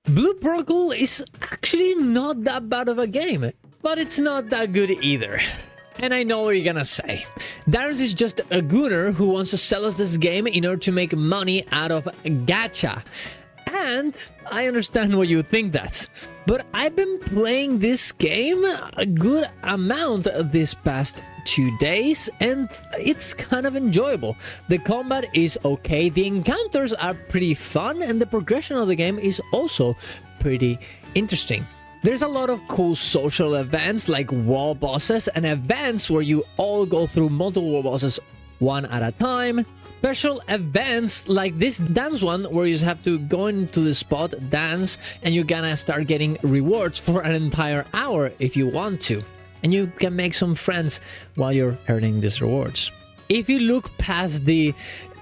Blue Protocol is actually not that bad of a game, but it's not that good either. And I know what you're gonna say. Darius is just a gooner who wants to sell us this game in order to make money out of gacha. And I understand why you think that. But I've been playing this game a good amount this past 2 days, and it's kind of enjoyable. The combat is okay, the encounters are pretty fun, and the progression of the game is also pretty interesting. There's a lot of cool social events like wall bosses and events where you all go through multiple wall bosses one at a time. Special events like this dance one where you just have to go into the spot, dance, and you're gonna start getting rewards for an entire hour if you want to. And you can make some friends while you're earning these rewards. If you look past the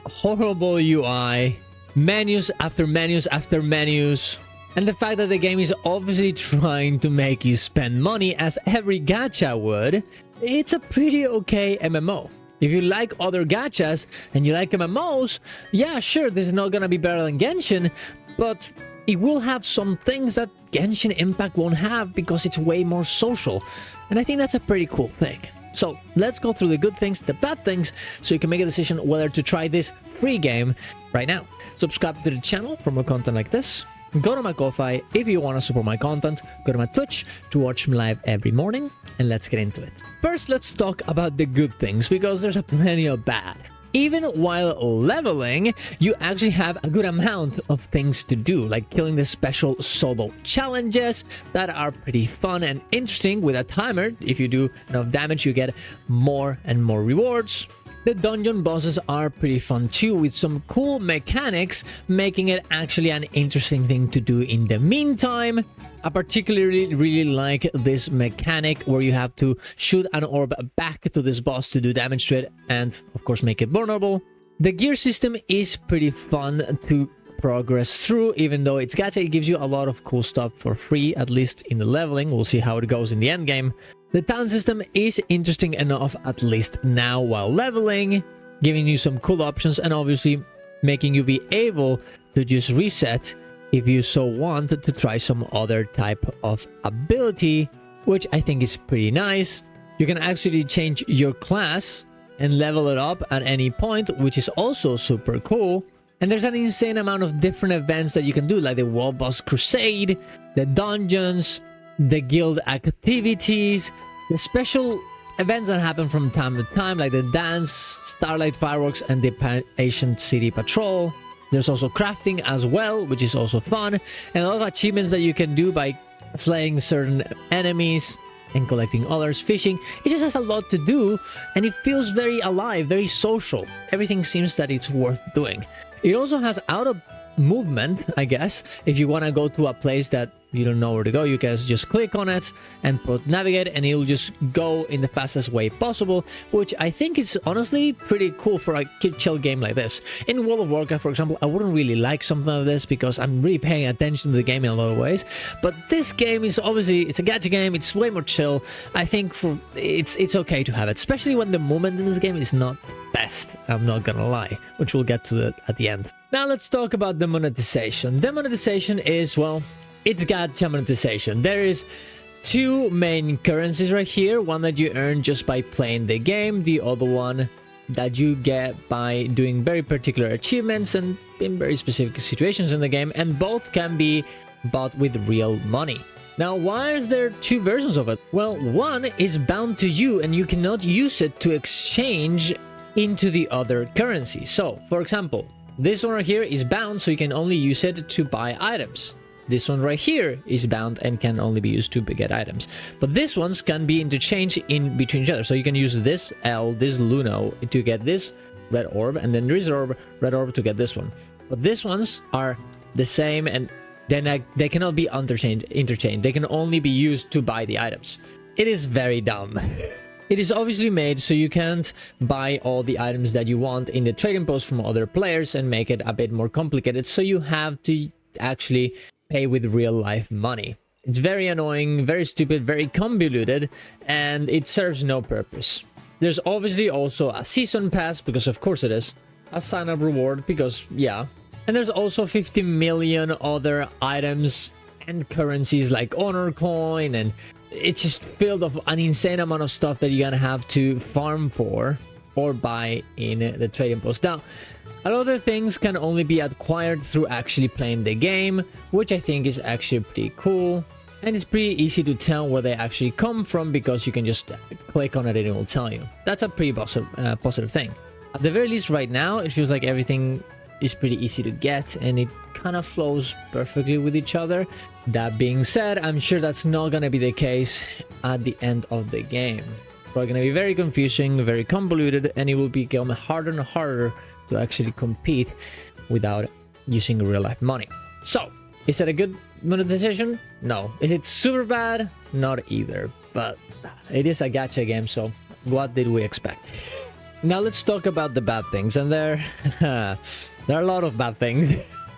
horrible UI, menus after menus after menus, and the fact that the game is obviously trying to make you spend money as every gacha would, it's a pretty okay MMO. If you like other gachas and you like MMOs, yeah, sure, this is not gonna be better than Genshin, but it will have some things that Genshin Impact won't have because it's way more social. And I think that's a pretty cool thing. So let's go through the good things, the bad things, so you can make a decision whether to try this free game right now. Subscribe to the channel for more content like this. Go to my Ko-Fi if you want to support my content. Go to my Twitch to watch me live every morning, and let's get into it. First, let's talk about the good things, because there's plenty of bad. Even while leveling, you actually have a good amount of things to do, like killing the special solo challenges that are pretty fun and interesting with a timer. If you do enough damage, you get more and more rewards. The dungeon bosses are pretty fun too, with some cool mechanics, making it actually an interesting thing to do in the meantime. I particularly really like this mechanic where you have to shoot an orb back to this boss to do damage to it and, of course, make it vulnerable. The gear system is pretty fun to progress through, even though it's gacha. It gives you a lot of cool stuff for free, at least in the leveling. We'll see how it goes in the end game. The talent system is interesting enough, at least now while leveling, giving you some cool options and obviously making you be able to just reset if you so want to try some other type of ability, which I think is pretty nice. You can actually change your class and level it up at any point, which is also super cool. And there's an insane amount of different events that you can do, like the Wall Boss Crusade, the dungeons, the guild activities, the special events that happen from time to time, like the dance, Starlight Fireworks, and the Ancient City Patrol. There's also crafting as well, which is also fun, and a lot of achievements that you can do by slaying certain enemies and collecting others, fishing. It just has a lot to do, and it feels very alive, very social. Everything seems that it's worth doing. It also has auto movement, I guess. If you want to go to a place that you don't know where to go, you guys just click on it and put navigate, and it'll just go in the fastest way possible, which I think is honestly pretty cool for a chill game like this. In World of Warcraft, for example, I wouldn't really like something like this because I'm really paying attention to the game in a lot of ways, but this game is obviously, it's a gacha game, it's way more chill. I think it's okay to have it, especially when the movement in this game is not best, I'm not gonna lie, which we'll get to at the end. Now let's talk about the monetization. The monetization is, well, it's gacha monetization. There is two main currencies right here. One that you earn just by playing the game. The other one that you get by doing very particular achievements and in very specific situations in the game. And both can be bought with real money. Now, why is there two versions of it? Well, one is bound to you and you cannot use it to exchange into the other currency. So, for example, this one right here is bound, so you can only use it to buy items. This one right here is bound and can only be used to get items. But these ones can be interchanged in between each other. So you can use this this Luno to get this red orb, and then this red orb to get this one. But these ones are the same, and then they cannot be interchanged. They can only be used to buy the items. It is very dumb. It is obviously made so you can't buy all the items that you want in the trading post from other players and make it a bit more complicated. So you have to actually pay with real life money. It's very annoying, very stupid, very convoluted, and it serves no purpose. There's obviously also a season pass, because of course it is. A sign-up reward, because yeah, And there's also 50 million other items and currencies like honor coin, and it's just filled of an insane amount of stuff that you're gonna have to farm for or buy in the trading post. Now, a lot of the things can only be acquired through actually playing the game, which I think is actually pretty cool. And it's pretty easy to tell where they actually come from because you can just click on it and it will tell you. That's a pretty positive thing. At the very least right now, it feels like everything is pretty easy to get and it kind of flows perfectly with each other. That being said, I'm sure that's not going to be the case at the end of the game. It's going to be very confusing, very convoluted, and it will become harder and harder to actually compete without using real life money. So, is that a good monetization? No. Is it super bad? Not either. But it is a gacha game, so what did we expect? Now let's talk about the bad things, and there are a lot of bad things.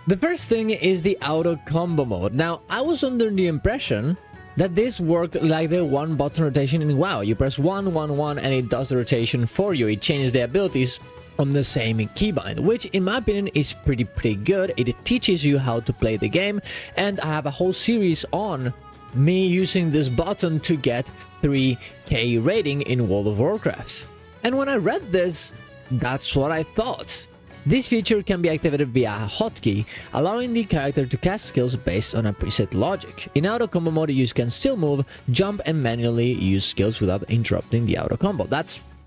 The first thing is the auto combo mode. Now, I was under the impression that this worked like the one button rotation in WoW. You press 1, 1, 1 and it does the rotation for you. It changes the abilities on the same keybind, which in my opinion is pretty good. It teaches you how to play the game, and I have a whole series on me using this button to get 3k rating in World of Warcraft. And when I read this, that's what I thought. This feature can be activated via a hotkey, allowing the character to cast skills based on a preset logic. In auto combo mode, you can still move, jump and manually use skills without interrupting the auto combo.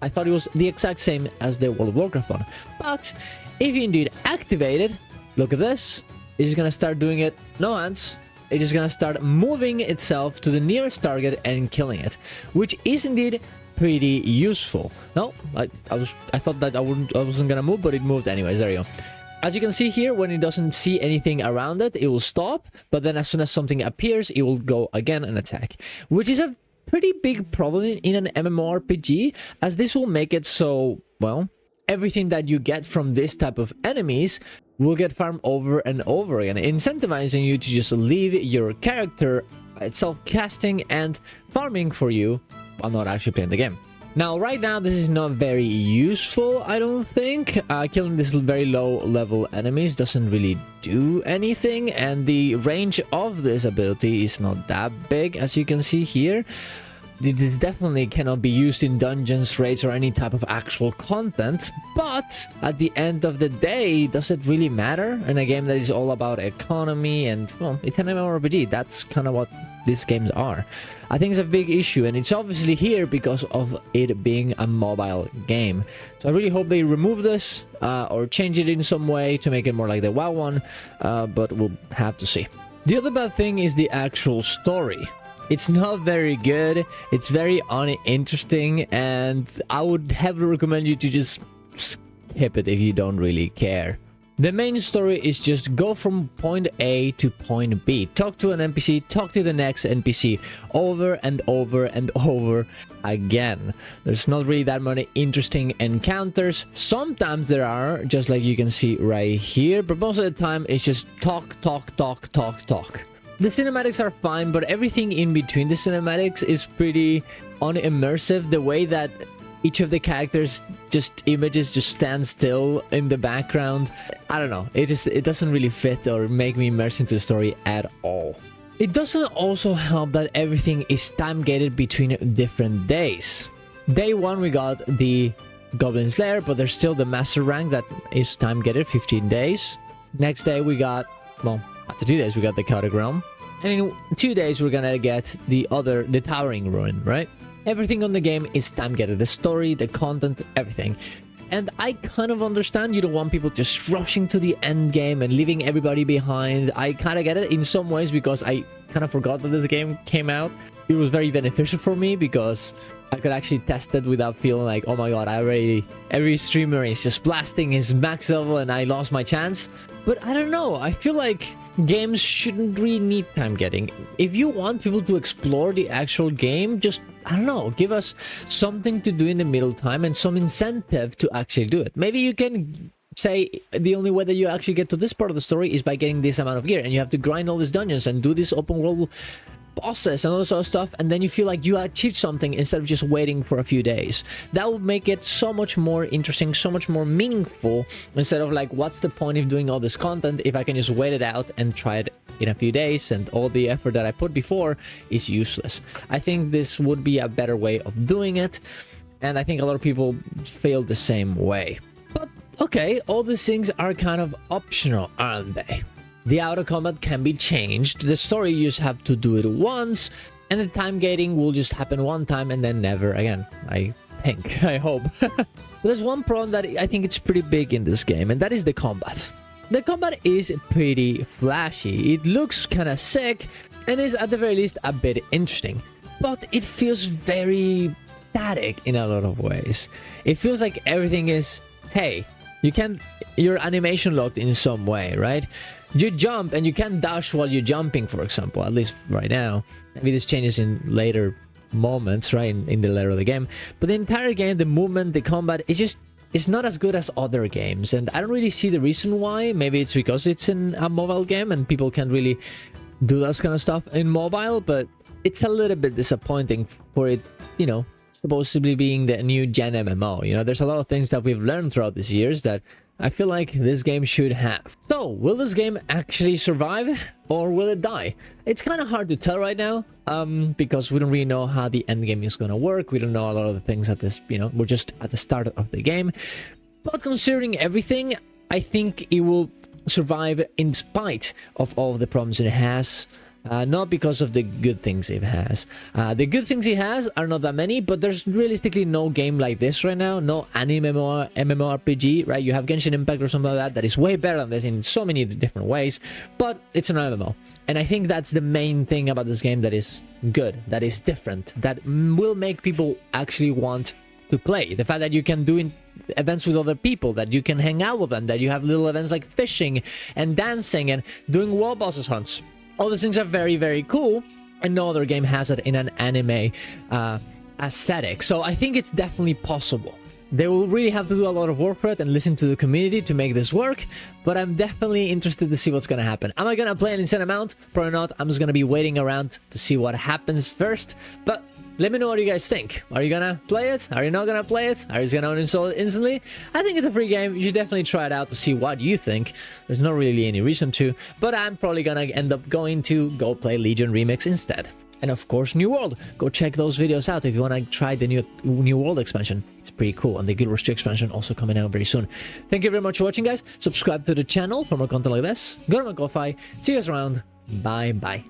I thought it was the exact same as the World of Warcraft one. But if you indeed activate it, look at this. It's just gonna start doing it, no hands. It's just gonna start moving itself to the nearest target and killing it, which is indeed pretty useful. No, I thought that I wasn't gonna move, but it moved anyways. There you go. As you can see here, when it doesn't see anything around it, it will stop. But then as soon as something appears, it will go again and attack, which is a pretty big problem in an MMORPG, as this will make it so, well, everything that you get from this type of enemies will get farmed over and over again, incentivizing you to just leave your character by itself casting and farming for you while not actually playing the game. Now, right now, this is not very useful, I don't think. Killing these very low-level enemies doesn't really do anything, and the range of this ability is not that big, as you can see here. This definitely cannot be used in dungeons, raids, or any type of actual content, but at the end of the day, does it really matter? In a game that is all about economy and, well, it's an MMORPG. That's kind of what these games are. I think it's a big issue, and it's obviously here because of it being a mobile game. So I really hope they remove this or change it in some way to make it more like the WoW one, but we'll have to see. The other bad thing is the actual story. It's not very good, it's very uninteresting, and I would heavily recommend you to just skip it if you don't really care. The main story is just go from point A to point B. Talk to an NPC, talk to the next NPC over and over and over again. There's not really that many interesting encounters. Sometimes there are, just like you can see right here, but most of the time it's just talk. The cinematics are fine, but everything in between the cinematics is pretty unimmersive. The way that each of the characters images just stand still in the background. I don't know. It doesn't really fit or make me immerse into the story at all. It doesn't also help that everything is time gated between different days. Day 1 we got the Goblin Slayer, but there's still the Master rank that is time gated 15 days. Next day we got, well, after 2 days we got the Chaotic Realm. And in 2 days we're gonna get the Towering Ruin, right? Everything on the game is time-gated. The story, the content, everything. And I kind of understand you don't want people just rushing to the end game and leaving everybody behind. I kind of get it in some ways because I kind of forgot that this game came out. It was very beneficial for me because I could actually test it without feeling like, oh my god, every streamer is just blasting his max level and I lost my chance. But I don't know, I feel like games shouldn't really need time getting. If you want people to explore the actual game, just, I don't know, give us something to do in the middle time and some incentive to actually do it. Maybe you can say the only way that you actually get to this part of the story is by getting this amount of gear, and you have to grind all these dungeons and do this open world bosses and all this sort of stuff, and then you feel like you achieved something instead of just waiting for a few days. That would make it so much more interesting, so much more meaningful, instead of like, what's the point of doing all this content if I can just wait it out and try it in a few days, and all the effort that I put before is useless. I think this would be a better way of doing it, and I think a lot of people feel the same way. But okay, all these things are kind of optional, aren't they? The auto combat can be changed, the story you just have to do it once, and the time gating will just happen one time and then never again. I think, I hope. There's one problem that I think it's pretty big in this game, and that is the combat. The combat is pretty flashy, it looks kinda sick, and is at the very least a bit interesting. But it feels very static in a lot of ways. It feels like everything is, hey, you're animation locked in some way, right? You jump and you can't dash while you're jumping, for example, at least right now. Maybe this changes in later moments, right, in the later of the game. But the entire game, the movement, the combat, it's not as good as other games, and I don't really see the reason why. Maybe it's because it's in a mobile game and people can't really do that kind of stuff in mobile, but it's a little bit disappointing for it, you know, supposedly being the new gen MMO. You know, there's a lot of things that we've learned throughout these years that I feel like this game should have. So, will this game actually survive, or will it die? It's kind of hard to tell right now, because we don't really know how the end game is gonna work. We don't know a lot of the things at this, you know, we're just at the start of the game. But considering everything, I think it will survive in spite of all the problems it has. Not because of the good things it has. The good things it has are not that many, but there's realistically no game like this right now. No MMORPG, right? You have Genshin Impact or something like that that is way better than this in so many different ways, but it's an MMO. And I think that's the main thing about this game that is good, that is different, that will make people actually want to play. The fact that you can do events with other people, that you can hang out with them, that you have little events like fishing and dancing and doing world bosses hunts. All these things are very, very cool, and no other game has it in an anime aesthetic. So I think it's definitely possible. They will really have to do a lot of work for it and listen to the community to make this work, but I'm definitely interested to see what's gonna happen. Am I gonna play an insane amount? Probably not. I'm just gonna be waiting around to see what happens first, but let me know what you guys think. Are you gonna play it? Are you not gonna play it? Are you just gonna uninstall it instantly? I think it's a free game. You should definitely try it out to see what you think. There's not really any reason to, but I'm probably gonna end up going to go play Legion Remix instead. And of course, New World. Go check those videos out if you wanna try the New World expansion. It's pretty cool, and the Guild Wars 2 expansion also coming out very soon. Thank you very much for watching, guys. Subscribe to the channel for more content like this. Go to my Ko-Fi. See you guys around. Bye bye.